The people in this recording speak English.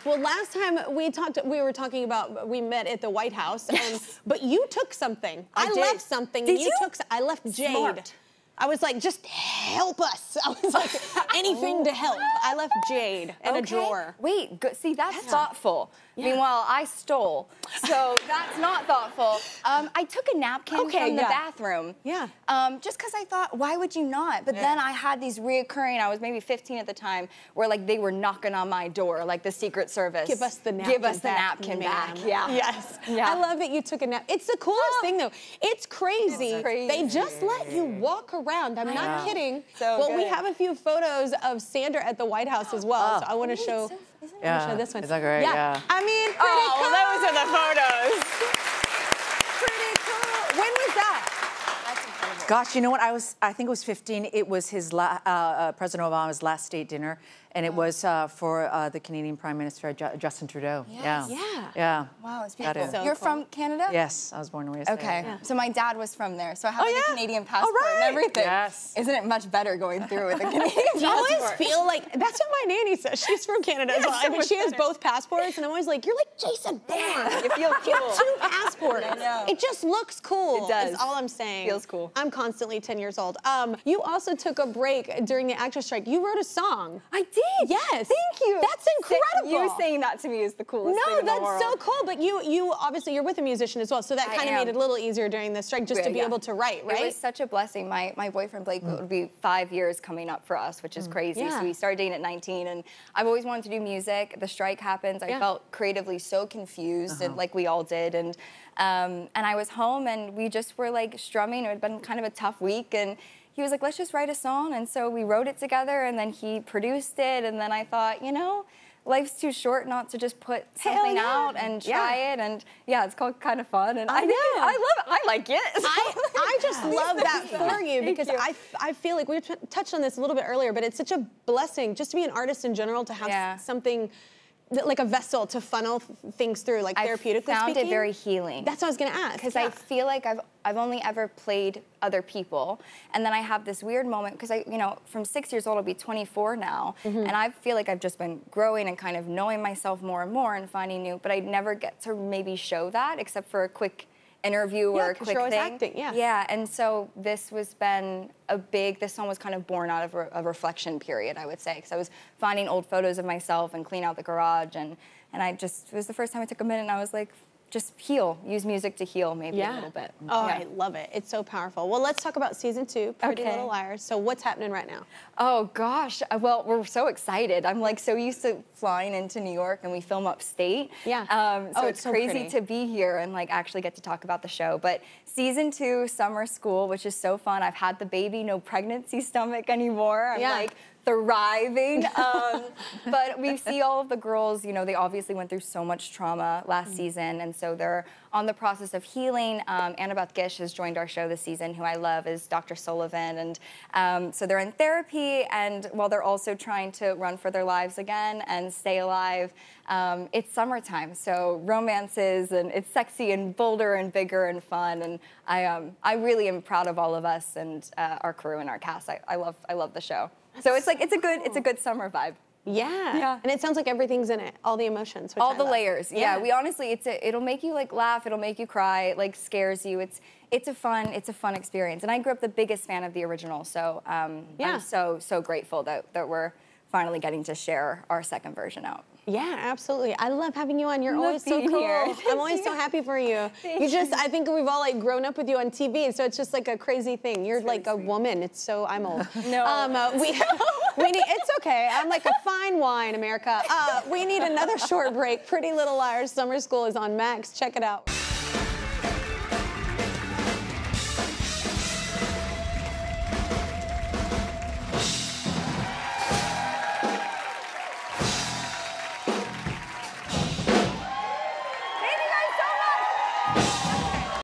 Well, last time we were talking about we met at the White House, but you took something. I left something, and you took. I left Jade. Smart. I was like, just help us. I was like, anything to help. I left Jade in a drawer. Wait, good. See, that's thoughtful. Yeah. Meanwhile, I stole, so that's not thoughtful. I took a napkin from the bathroom. Yeah. Just because I thought, why would you not? But then I had these reoccurring, I was maybe 15 at the time, where like they were knocking on my door, like the Secret Service. Give us the napkin Give us the napkin back. Yeah. Yes. Yeah. I love that you took a nap. It's the coolest thing, though. It's crazy. It's crazy. They just let you walk around. I'm not kidding. So well, we have a few photos of Sandra at the White House as well, so I want to show. Yeah, show this one. is that great? Yeah. I mean, pretty cool. Well, those are the photos. Pretty cool. When was that? Gosh, you know what? I think it was 15. It was his President Obama's last state dinner, and it was for the Canadian Prime Minister Justin Trudeau. Yes. Yeah. Wow, it's beautiful. So You're cool. from Canada? Yes, I was born and raised there. Okay, Yeah. so my dad was from there, so I have like, a Canadian passport All right. and everything. Yes. Isn't it much better going through with a Canadian passport? You always feel like, that's what my nanny says. She's from Canada as well. I mean, she has both passports, and I'm always like, you're like Jason Bourne. You feel cool. You have 2 passports. I know. It just looks cool. It does. Is all I'm saying. Feels cool. I'm constantly 10 years old. You also took a break during the actors' strike. You wrote a song. I did. Yes. Thank you. That's incredible. You saying that to me is the coolest thing in the world. No, that's so cool. But you obviously you're with a musician as well, so that kind of made it a little easier during the strike just to be able to write, right? It was such a blessing. My boyfriend Blake would be 5 years coming up for us, which is crazy. Yeah. So we started dating at 19, and I've always wanted to do music. The strike happens. I felt creatively so confused, and like we all did, and I was home, and we just were like strumming. It had been kind of a tough week, and he was like, let's just write a song. And so we wrote it together, and then he produced it, and then I thought, you know, life's too short not to just put something out and try it. And it's called Kind of Fun. And I love it. I like it. I just love that for you because I feel like we touched on this a little bit earlier, but it's such a blessing just to be an artist in general, to have something like a vessel to funnel things through, like therapeutically speaking. I found it very healing. That's what I was gonna ask. Because I feel like I've only ever played other people, and then I have this weird moment because from 6 years old I'll be 24 now, and I feel like I've just been growing and kind of knowing myself more and more and finding new, but I never get to maybe show that except for a quick interview or a quick you're always thing. acting, And so this song was kind of born out of a reflection period, I would say, because I was finding old photos of myself and clean out the garage, and it was the first time I took a minute and I was like, just heal, use music to heal maybe a little bit. Oh, I love it. It's so powerful. Well, let's talk about season 2, Pretty Little Liars. So what's happening right now? Oh gosh, well, we're so excited. I'm like so used to flying into New York, and we film upstate. Yeah. So it's crazy to be here and like actually get to talk about the show. But season 2, summer school, which is so fun. I've had the baby, no pregnancy stomach anymore. I'm like thriving. But we see all of the girls, they obviously went through so much trauma last season, and so they're on the process of healing. Annabeth Gish has joined our show this season, who I love, is Dr. Sullivan, and so they're in therapy, and while they're also trying to run for their lives again and stay alive. It's summertime, so romances, and it's sexy and bolder and bigger and fun, and I really am proud of all of us and our crew and our cast. I love the show. So it's like it's a good summer vibe. Yeah. And it sounds like everything's in it, all the emotions. Which all the layers. Yeah. We honestly, it'll make you like laugh. It'll make you cry. It like scares you. It's a fun experience. And I grew up the biggest fan of the original. So I'm so grateful that we're finally getting to share our second version out. Yeah, absolutely. I love having you on. You're always so cool. I'm always so happy for you. I think we've all like grown up with you on TV, so it's just like a crazy thing. You're like a woman. I'm old. No. We need, it's okay. I'm like a fine wine, America. We need another short break. Pretty Little Liars Summer School is on Max. Check it out.